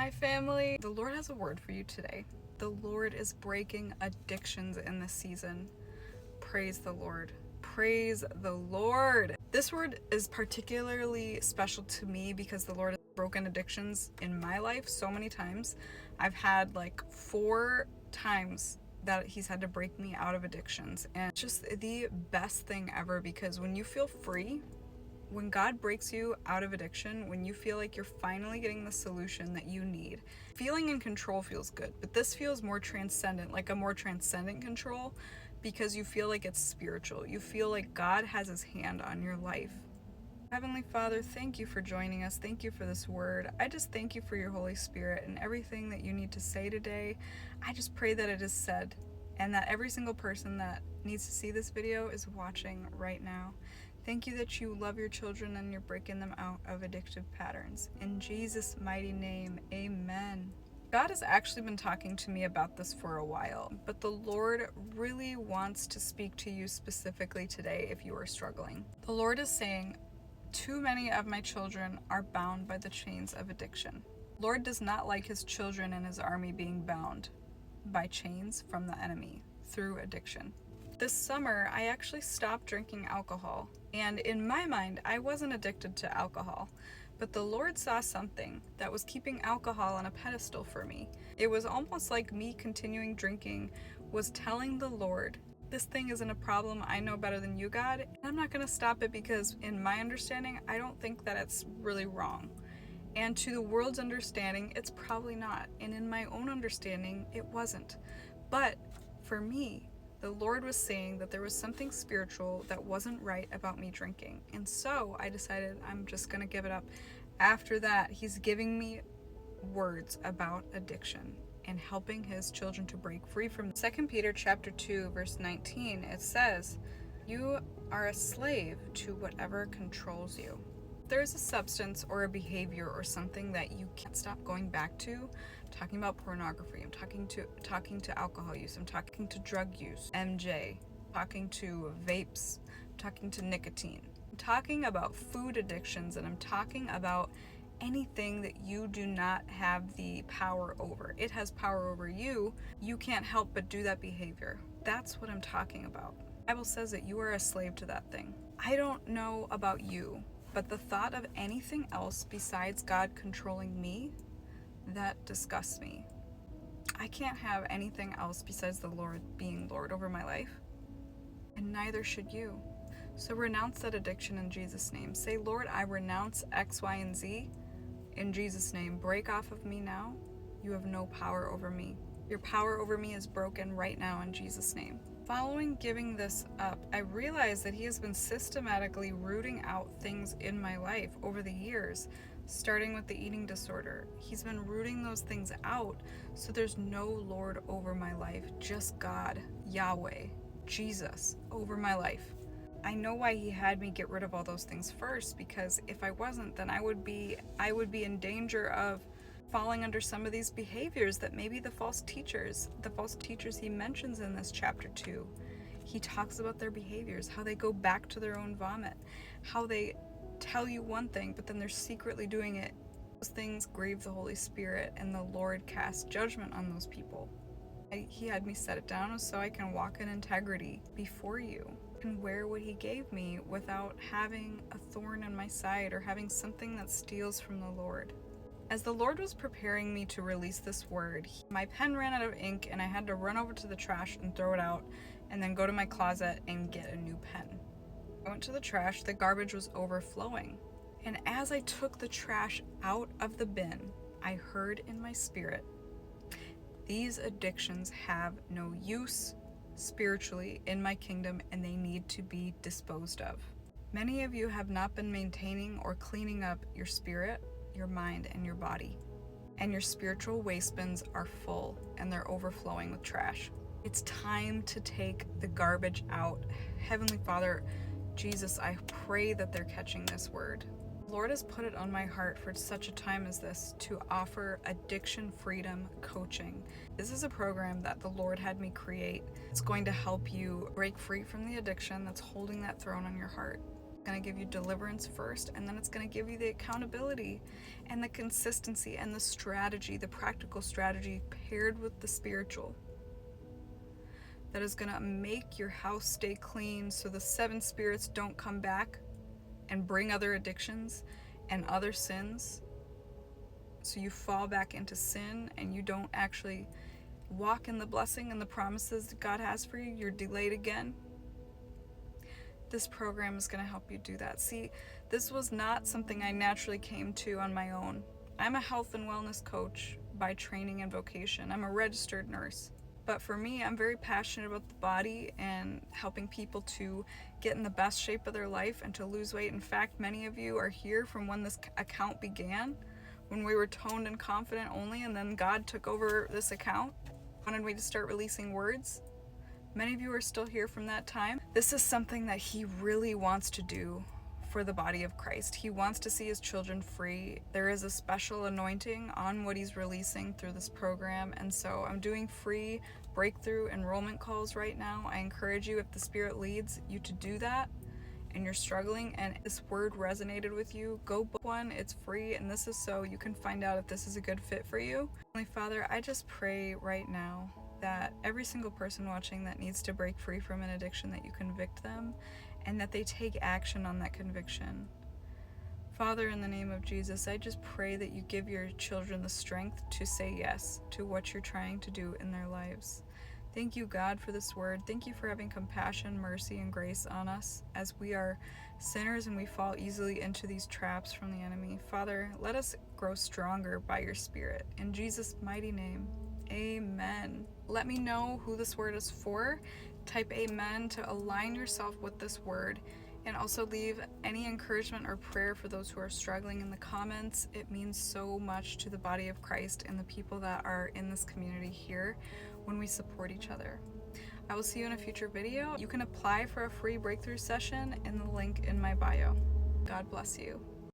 Hi family, the Lord has a word for you today. The Lord is breaking addictions in this season. Praise the Lord. Praise the Lord. This word is particularly special to me because the Lord has broken addictions in my life so many times. I've had like 4 times that he's had to break me out of addictions, and it's just the best thing ever because when you feel free, when God breaks you out of addiction, when you feel like you're finally getting the solution that you need, feeling in control feels good, but this feels more transcendent, like a more transcendent control, because you feel like it's spiritual. You feel like God has his hand on your life. Heavenly Father, thank you for joining us. Thank you for this word. I just thank you for your Holy Spirit and everything that you need to say today. I just pray that it is said and that every single person that needs to see this video is watching right now. Thank you that you love your children and you're breaking them out of addictive patterns. In Jesus' mighty name, amen. God has actually been talking to me about this for a while, but the Lord really wants to speak to you specifically today if you are struggling. The Lord is saying, too many of my children are bound by the chains of addiction. Lord does not like his children and his army being bound by chains from the enemy through addiction. This summer, I actually stopped drinking alcohol, and in my mind, I wasn't addicted to alcohol, but the Lord saw something that was keeping alcohol on a pedestal for me. It was almost like me continuing drinking was telling the Lord, this thing isn't a problem, I know better than you, God, and I'm not going to stop it because in my understanding, I don't think that it's really wrong. And to the world's understanding, it's probably not. And in my own understanding, it wasn't. But for me, the Lord was saying that there was something spiritual that wasn't right about me drinking. And so I decided I'm just going to give it up. After that, he's giving me words about addiction and helping his children to break free from 2 Peter chapter 2, verse 19. It says, you are a slave to whatever controls you. There's a substance or a behavior or something that you can't stop going back to. I'm talking about pornography, I'm talking to alcohol use, I'm talking to drug use, MJ, talking to vapes, I'm talking to nicotine, I'm talking about food addictions, and I'm talking about anything that you do not have the power over. It has power over you. You can't help but do that behavior. That's what I'm talking about. The Bible says that you are a slave to that thing. I don't know about you, but the thought of anything else besides God controlling me, that disgusts me. I can't have anything else besides the Lord being Lord over my life, and neither should you. So renounce that addiction in Jesus' name. Say, Lord, I renounce X, Y, and Z in Jesus' name. Break off of me now. You have no power over me. Your power over me is broken right now in Jesus' name. Following giving this up, I realized that he has been systematically rooting out things in my life over the years, starting with the eating disorder. He's been rooting those things out, so there's no Lord over my life, just God, Yahweh, Jesus over my life. I know why he had me get rid of all those things first, because if I wasn't, then I would be in danger of falling under some of these behaviors that maybe the false teachers he mentions in this chapter 2. He talks about their behaviors, how they go back to their own vomit, how they tell you one thing, but then they're secretly doing it. Those things grieve the Holy Spirit, and the Lord casts judgment on those people. He had me set it down so I can walk in integrity before you and wear what he gave me without having a thorn in my side or having something that steals from the Lord. As the Lord was preparing me to release this word, my pen ran out of ink and I had to run over to the trash and throw it out and then go to my closet and get a new pen. I went to the trash, the garbage was overflowing. And as I took the trash out of the bin, I heard in my spirit, these addictions have no use spiritually in my kingdom and they need to be disposed of. Many of you have not been maintaining or cleaning up your spirit, your mind, and your body. And your spiritual waste bins are full and they're overflowing with trash. It's time to take the garbage out. Heavenly Father, Jesus, I pray that they're catching this word. The Lord has put it on my heart for such a time as this to offer addiction freedom coaching. This is a program that the Lord had me create. It's going to help you break free from the addiction that's holding that throne on your heart. It's going to give you deliverance first, and then it's going to give you the accountability and the consistency and the strategy, the practical strategy paired with the spiritual, that is going to make your house stay clean so the 7 spirits don't come back and bring other addictions and other sins. So you fall back into sin and you don't actually walk in the blessing and the promises that God has for you. You're delayed again. This program is going to help you do that. See, this was not something I naturally came to on my own. I'm a health and wellness coach by training and vocation. I'm a registered nurse. But for me, I'm very passionate about the body and helping people to get in the best shape of their life and to lose weight. In fact, many of you are here from when this account began, when we were toned and confident only, and then God took over this account, wanted me to start releasing words. Many of you are still here from that time. This is something that He really wants to do for the body of Christ. He wants to see His children free. There is a special anointing on what He's releasing through this program, and so I'm doing free breakthrough enrollment calls right now. I encourage you, if the Spirit leads you to do that and you're struggling and this word resonated with you, go book one. It's free, and this is so you can find out if this is a good fit for you. Heavenly Father, I just pray right now that every single person watching that needs to break free from an addiction, that you convict them and that they take action on that conviction. Father, in the name of Jesus, I just pray that you give your children the strength to say yes to what you're trying to do in their lives. Thank you, God, for this word. Thank you for having compassion, mercy, and grace on us as we are sinners and we fall easily into these traps from the enemy. Father, let us grow stronger by your Spirit. In Jesus' mighty name, amen. Let me know who this word is for. Type amen to align yourself with this word, and also leave any encouragement or prayer for those who are struggling in the comments. It means so much to the body of Christ and the people that are in this community here when we support each other. I will see you in a future video. You can apply for a free breakthrough session in the link in my bio. God bless you.